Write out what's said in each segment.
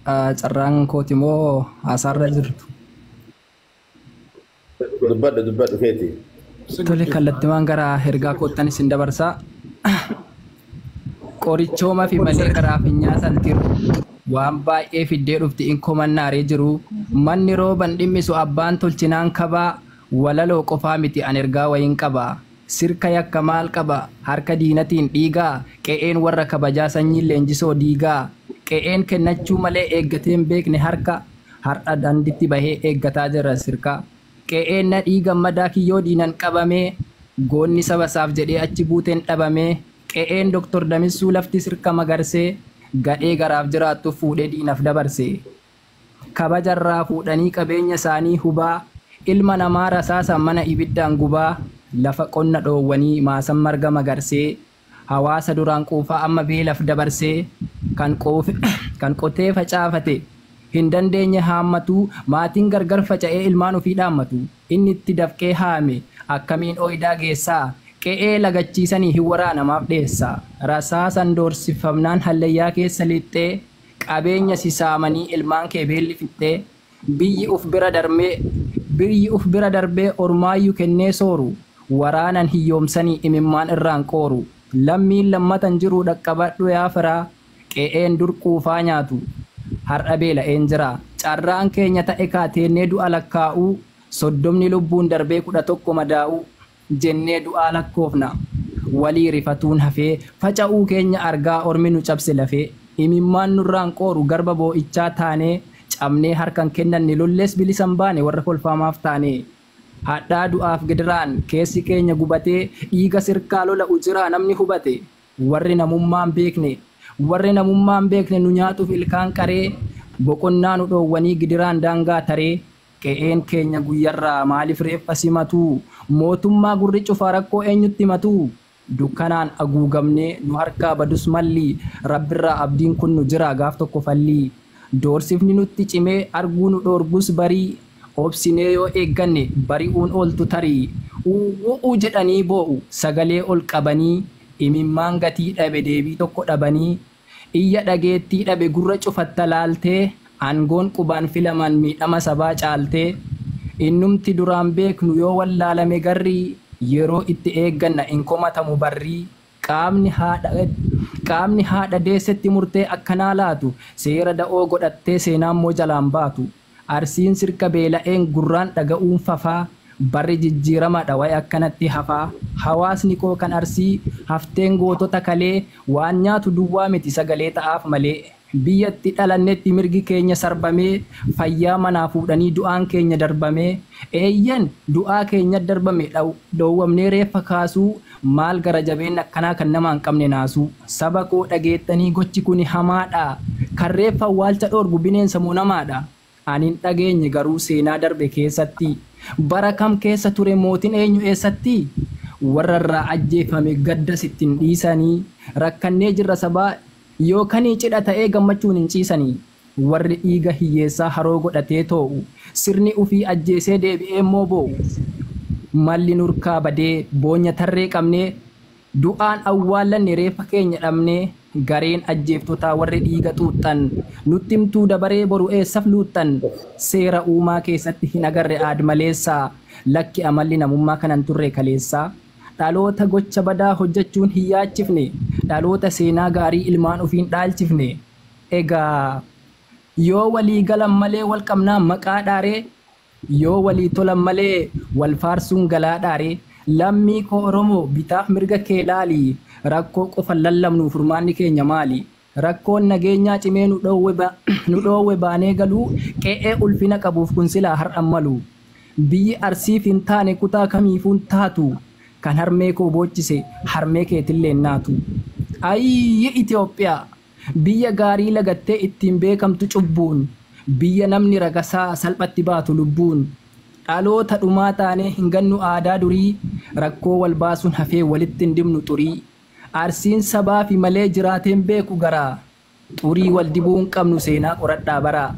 carraan kooti moo haasaarra jirtu? Dubbadhu keeti. Tole kallattimaan gara ergaa koottan isin dabarsaa. Qorichooma fi malee karaa finyaasan tiru waan baay'ee fiddee dhufti in komannaaree jiru manni rooban dhimmisu abbaan tolchinaan kabaa walaloo qofaa miti an ergaa wayin qaba sirka yakka maal qaba harka diinatiin dhiigaa qe'een warra kabajaa sanyii leenjisoo diigaa qe'een kennachuu malee eeggateen beekne harka har'a danditti bahee eeggataa jira sirka qe'een na dhiiga madaa kiyyoo diinan qabamee goonni saba isaaf jedhee achi buuteen dhabamee qe'een Dr. Damissuu lafti sirka magarsee gadhee garaaf jiraattu fuudhee diinaaf dabarse kabajarraa fuudhanii qabeenya isaanii hubaa ilma namaa rasaasan mana ibiddaan gubaa lafa qonna dhoowwanii maasan marga magarsee hawaasa duraan quufaa amma beelaf dabarsee kan qotee facaafate hin dandeenye haammatu maatiin gargar faca'ee ilmaan ofii dhaammatu inni itti dafqee haame akkamiin ooyidaa geessaa qe'ee lagachiisanii hin waraanamaaf dheessa rasaasan doorsifamnaan hallayyaa keessa lixxee qabeenya sisaamanii ilmaan kee beelli fixxee biyyi uf bira darbee ormaayyuu kennee sooru waraanan hiyyoomsanii imimmaan irraan qooru lammiin lammatan jiruu dhaqqabadhu yaa firaa qe'een dur quufaa nyaatu har'a beela'een jira carraan keenya ta'e kaateennee du'a lakkaa'uu soddomni lubbuun darbee 11 madaa'uu jennee du'aa lakkoofna walii rifatuun hafee faca'uu keenya argaa ormi nu cabse lafee imimmaan nurraan qooru garba boo'ichaa taanee cabnee harkan kennanne lollees bilisan baane warra kolfaamaaf taane hadhaa du'aaf gidiraan keessi keenya gubatee dhiiga sirkaa lola ujiraa namni hubate warri namummaan beekne nu nyaatuuf ilkaan qaree boqonnaa nu dhoowwanii gidiraan daangaa taree qe'een keenya guyyarraa maaliif reeffa simatu mootummaa gurri cufaa rakkoo eenyutti himatu dukkanaan haguugamnee nu harkaa badus malli rabbirraa abdiin kun nu jira gaaf tokko fallii doorsifni nutti cimee arguu nu dhoorgus barii obsinee yoo eegganne bari'uun ooltu tarii u'uu jedhanii boo'u sagalee ol qabanii imimmaan gatii dhabe deebii tokko dhabanii iyya dhageettii dhabe gurra cufatta laaltee aangoon qubaan filaman miidhama sabaa caaltee innumti duraan beeknu yoo wallaalame garrii yeroo itti eegganna in komatamu barrii qaamni haadha deessetti murtee akkanaa laatu seera da'oo godhattee seenaan moo jalaan baatu arsiin sirka beela'een gurraan dhaga'uun fafaa barri jijjiiramaadha wayi akkanatti hafaa hawaasni koo kan arsii hafteen gootota kalee waan nyaatu duwwaa miti sagalee ta'aaf malee biyyatti dhalannetti mirgi keenya sarbamee fayyaa manaa fuudhanii du'aan keenya darbamee eeyyan du'aa keenya darbame dhoowwamnee reeffa kaasuu maal gara jabeen akkanaa kan namaan qabne naasuu saba koo dhageettanii gochi kun hamaadha kan reeffa awwaalcha dhoorgu bineensa moo namaadha anin dhageenye garuu seenaa darbe keessatti bara kam keessa ture mootiin eenyu eessatti warra irraa ajjeefame gadda sittin dhiisanii rakkannee jirra sabaa yookanii cidha ta'ee gammachuun hin ciisanii warri dhiiga hiyyeessaa haroo godhatee too'u sirni ufii ajjeesee deebi'ee immoo boo'u malli nurkaa badee boonya tarree qabnee du'aan awwaallanne reeffa keenya dhabnee gareen ajjeeftotaa warri dhiiga xuuxxan nutti himtuu dabaree boru eessaf luuxxan seera uumaa keessatti hin agarre aadmaleessaa lakki amalli namummaa kanan turre kaleessaa dhaloota gocha badaa hojjechuun hin yaachifne dhaloota seenaa gaarii ilmaan ofiin dhaalchifne egaa yoo walii galan malee wal qabnaan maqaa dhaaree yoo walii tolan malee wal faarsuun galaa dhaaree lammii koo oromoo bitaaf mirga kee laali rakkoo qofa lallabnu furmaanni keenya maali rakkoon nageenyaa cimee nu dhoowwe baanee galuu qe'ee ulfina qabuuf kun silaa har'an malu biyyi arsiif hin taane kutaa kamiifuun taatu kan harmee koo boochise harmee keetillee naatu ayyi Itoophiyaa biyya gaarii lagattee ittiin beekamtu cubbuun biyya namni ragasaa salphatti baatu lubbuun dhaloota dhumaa taanee hin gannu aadaa durii rakkoo wal baasuun hafee walitti hin dibnu xurii arsiin sabaa fi malee jiraateen beeku garaa xurii wal dibuu hin qabnu seenaa qoradhaa baraa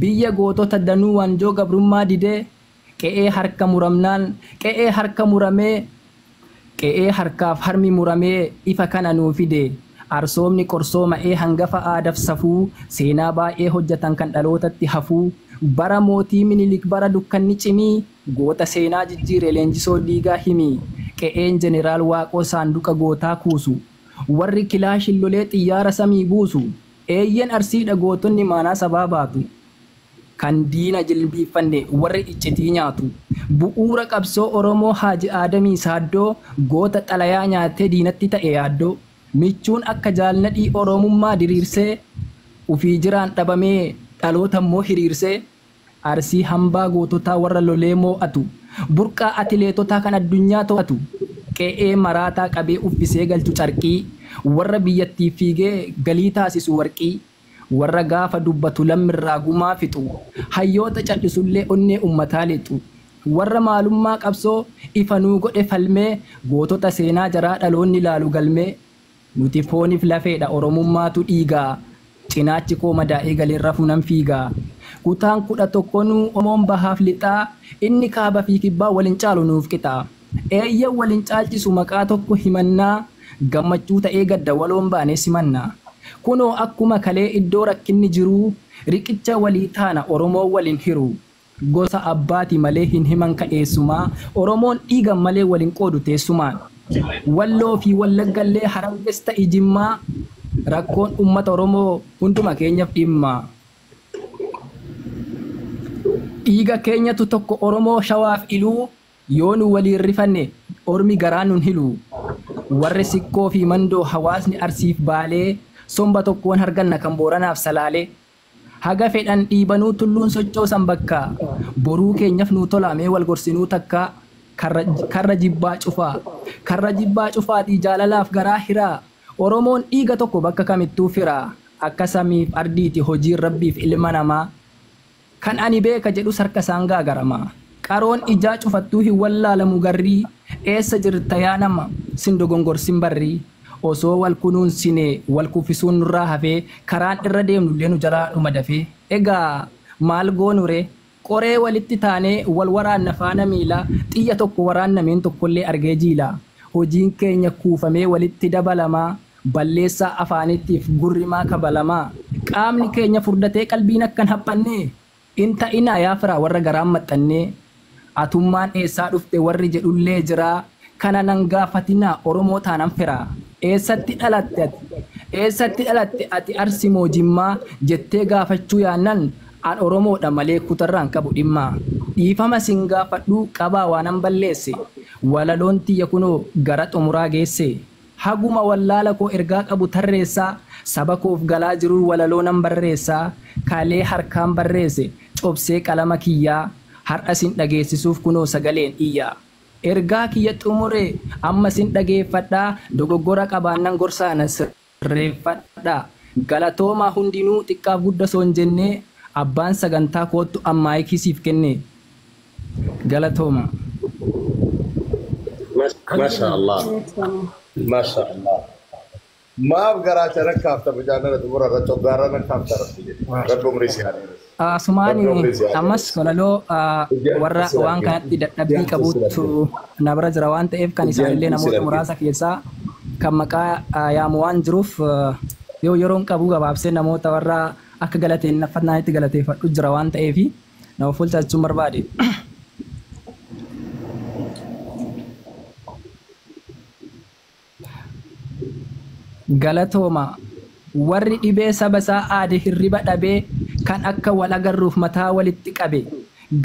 biyya gootota danuu wanjoo gabrummaa didee qe'ee harka muramee qe'ee harkaaf harmi muramee ifa kana nuu fide arsoomni qorsooma'ee hangafa aadaaf safuu seenaa baay'ee hojjetan kan dhalootatti hafuu bara mootii minilik bara dukkanni cimii goota seenaa jijjiire leenjisoo dhiigaa himii qe'een jeneraal waaqoo saanduqa gootaa kuusu warri kilaashin lolee xiyyaara samii buusu eeyyen arsiidha gootonni maanaa sabaa baatu kan diina jilbiiffanne warri iccitii nyaatu bu'uura qabsoo oromoo haaji aadamii saaddoo goota xalayaa nyaatee diinatti ta'e yaaddoo michuun akka jaalnadhii oromummaa diriirsee ufii jiraan dhabamee dhaloota immoo hiriirsee arsii hambaa goototaa warra lolee moo'atu burqaa atileetotaa kan addunyaa to'atu qe'ee maraataa qabee uffisee galchu carqii warra biyyattii fiigee galii taasisu warqii warra gaafa dubbatu lammirraa gumaa fixu hayyoota cal'isullee onnee ummataa lixu warra maalummaa qabsoo ifanuu godhe falmee gootota seenaa jaraa dhaloonni laalu galmee nuti fooniif lafeedha oromummaatu dhiigaa cinaachi koo madaa'ee galeerra funan fiigaa kutaan 11 omoon bahaaf lixaa inni kaaba fi kibbaa waliin caalu nuuf qixaa eeyyan waliin caalchisu maqaa tokko himannaa gammachuu ta'ee gadda waloon baanee simannaa kunoo akkuma kalee iddoo rakkinni jiru riqicha walii taana oromoo waliin hiru gosa abbaati malee hin himan ka'eessumaa oromoon dhiigan malee waliin qoodu teessumaan walloo fi wallaggallee haranges ta'e jimmaa rakkoon ummata oromoo hunduma keenyaaf dhimma dhiiga keenyatu tokko oromoo shawaaf iluu yoo nu waliin rifanne ormi garaa nun hilu warri sikkoo fi mandoo hawaasni arsiif baalee somba tokkoon harganna kan booranaaf salaalee haga fedhan dhiibanuu tulluun sochoosan bakka boruu keenyaaf nuu tolamee wal gorsinuu takka karra jibbaa cufaatii jaalalaaf garaa hiraa oromoon dhiiga tokko bakka kamittuu firaa akka samiif ardiiti hojiin rabbiif ilma namaa kan ani beeka jedhu sarka isaan gaagaramaa qaroon ijaa cufattuu hin wallaalamu garrii eessa jirta yaa nama sin dogongorsin barrii osoo wal kunuunsine wal kuffisuun nurraa hafee karaan irra deemnullee nu jalaa dhuma dafee egaa maal goonure qoree walitti taanee wal waraanna faana miila xiyya tokko waraannameen tokkollee argee jiila hojiin keenya kuufamee walitti dabalamaa balleessaa afaanittiif gurrimaa kabalamaa qaamni keenya furdatee qalbiin akkan haphanne inta inaa yaafiraa warra garaan maxxannee atummaan eessaa dhufte warri jedhullee jiraa kana nan gaafatinaa oromoo taanan firaa eessatti dhalatte ati arsi moo jimmaa jettee gaafachuu yaannan an oromoodha malee kutarraan qabu dhimmaa dhiifama sin gaafadhuu qabaa waanan balleesse walaloon tiyya kunoo gara xumuraa geesse haguma wallaala koo ergaa qabu tarreessaa saba koof galaa jiruu walaloo nan barreessaa kalee harkaan barreesse cobsee qalama kiyyaa har'a sin dhageessisuuf kunoo sagaleen iyyaa ergaa kiyya xumure amma sin dhageeffadhaa dogoggora qabaannan gorsaana sirreeffadhaa galatoomaa hundinuu xiqqaaf guddaa hin jenne abbaan sagantaa koottu ammaa ikisiif kenne galatooma Masha Allah Masha Allah maaf garacha rakkaafta bujaanana dumura irratti hoggaarra nakkaafta rabbi umrii si haadha Sumaani ammas walaloo warra waan kanatti dadhabbii qabuutu na bira jira waan ta'eef kan isaanillee namoota muraasa keessaa kan maqaa yaamu waan jiruuf yoo yeroon qabu gabaabsee namoota warra akka galateeffannaatti galateeffadhu jira waan ta'eef nama fulchachuun barbaade. Galatooma warri dhibee saba isaa aade hirriba dhabee kan akka wal agarruuf mataa walitti qabe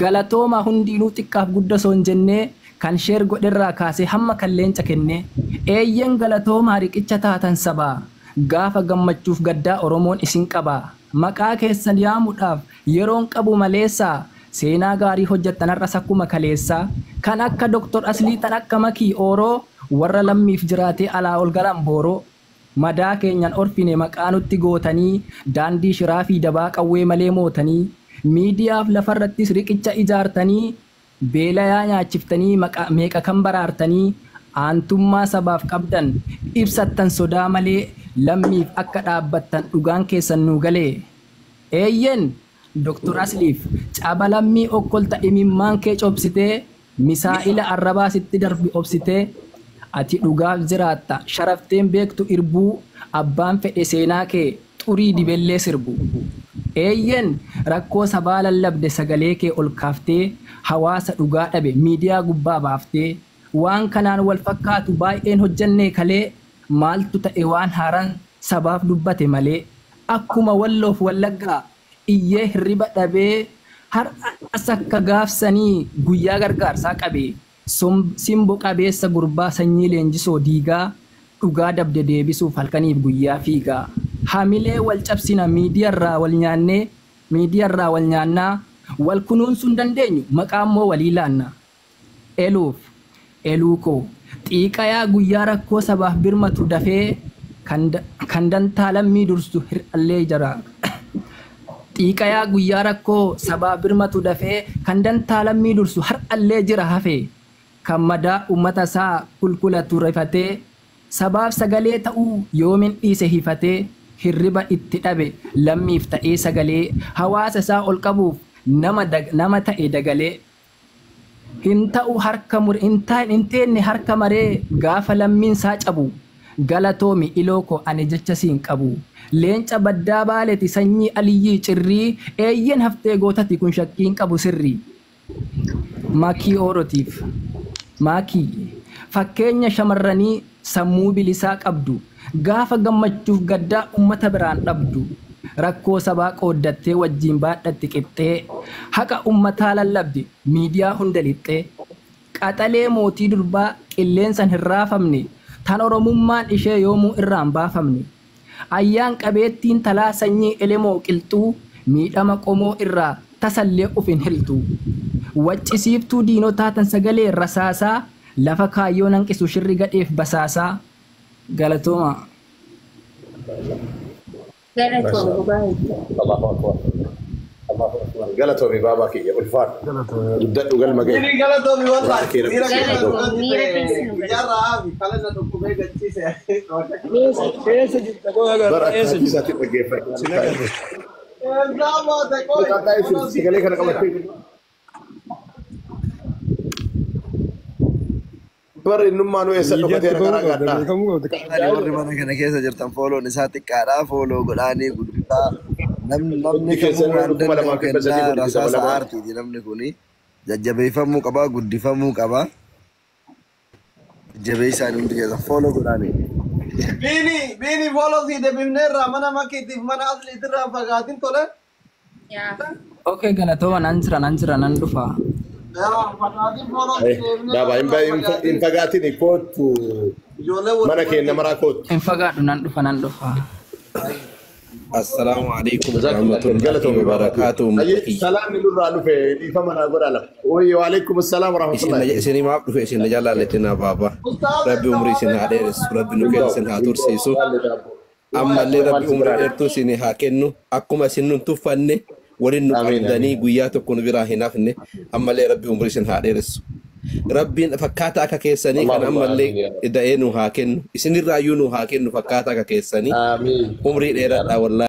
galatooma hundinuu xiqqaaf guddaa hin jenne kan sheer godherraa kaasee hamma kan leenca kenne eeyyen galatoomaa riqicha taatan sabaa gaafa gammachuuf gaddaa oromoon isin qaba maqaa keessan yaamuudhaaf yeroon qabu maleessaa seenaa gaarii hojjettanarras akkuma kaleessaa kan akka doktor Aslii tan akka makii ooroo warra lammiif jiraatee alaa ol galan booroo madaa keenyan orfine maqaa nutti gootanii daandii shiraa fi dabaa qawwee malee mootanii miidiyaaf lafarrattis riqicha ijaartanii beelayaa nyaachiftanii meeqa kan baraartanii aantummaa sabaaf qabdan ibsattan sodaa malee lammiif akka dhaabbattan dhugaan keessan nuu galee eeyyen Dr. Asliif caba lammii okkolta imimmaan kee cobsitee misaa'ila arrabaa sitti darbi obsitee ati dhugaaf jiraatta sharafteen beektu irbuu abbaan fedhe seenaa kee xurii dibellee sirbu eeyyen rakkoo sabaa lallabde sagalee kee ol kaaftee hawaasa dhugaa dhabe miidiyaa gubbaa baaftee waan kanaan wal fakkaatu baay'een hojjannee kalee maaltu ta'e waan haaraan sabaaf dubbate malee akkuma walloof wallaggaa iyyee hirriba dhabee har'as akka gaafsanii guyyaa gargaarsaa qabee simbo qabeessa gurbaa sanyii leenjisoo diigaa dhugaa dabde deebisuuf halkaniif guyyaa fiigaa hamilee wal cabsina miidiyaarraa wal nyaannaa wal kunuunsuu hin dandeenyu maqaammoo walii laanna eluukoo xiiqayaa guyyaa rakkoo sabaaf birmatu dafee kan dantaa lammii dursu hir'allee jira xiiqayaa guyyaa rakkoo sabaaf birmatu dafee kan dantaa lammii dursu har'allee jira hafee kan madaa ummata isaa kulkulatu rifatee sabaaf sagalee ta'uu yoomin dhiise hifatee hirriba itti dhabe lammiif ta'ee sagalee hawaasa isaa ol qabuuf nama ta'e dagalee hin ta'u harka hin teenne harka maree gaafa lammiin isaa cabu galatoomi ilooko ani jecha siin qabu leenca baddaa baaleti sanyii aliyyii cirrii eeyyen haftee gootati kun shakkiin qabu sirrii maakii oorotiif maakii fakkeenya shamarranii sammuu bilisaa qabdu gaafa gammachuuf gaddaa ummata biraan dhabdu rakkoo sabaa qooddattee wajjiin baadhatti qixxee haqa ummataa lallabdi miidiyaa hunda lixxee qaxalee mootii durbaa qilleensan hin raafamne tan oromummaan ishee yoomuu irraan baafamne ayyaan qabeettiin talaa sanyii elemoo qilxuu miidhama qomoo irraa tasallee uf hin hiltu waccisiiftuu diinotaa tan sagalee rasaasaa lafa kaayyoo nanqisu shirri gadheef basaasaa galatooma galatoomii baabaa kiyya ulfaadha guddadhu galma ga'e bara akkasiisaatti dhaggeeffadhu kana qabattee Barri innummaa nu eessa dhufate gara gaddaa. Warri mana kana keessa jirtan fooloon isaa xiqqaadha. Fooloo godhaanii guddaa. Namni kamuu waan danda'u kennaa rasaasa aartiiti namni kuni. Jajjabeeffamuu qaba, guddifamuu qaba. Jajjabeessaa hundi keessa fooloo godhaanii. Biini fooloo si deebifneerraa mana makiitiif mana asliitirraa fagaatiin tole. Okay galatooma nan jira nan dhufa. Daba in fagaatiin kootu mana keenya maraa kootu. In fagaadhu nan dhufa. Assalamu alaikum warahmatullahi wabarakatuh. Salaamni nurraa dhufe dhiifa manaa godha lafa. Wa alaikum assalam warahmatullahi. Isin maaf dhufe isin jaalalatina baaba. Rabbi umrii isin haa dheeressu. Rabbi nu kennu isin haa tursiisu. Ammallee rabbi umrii dheertuu isin haa kennu. Akkuma isin nun tuffanne waliin nu qabdanii guyyaa tokko nu biraa hin hafne ammallee rabbi umrii isin haa dheeressu. Rabbiin fakkaataa akka keessanii kan ammallee da'ee nu haa kennu. Isinirraayyuu nu haa kennu fakkaataa akka keessanii. Umrii dheeraadhaa wallahi.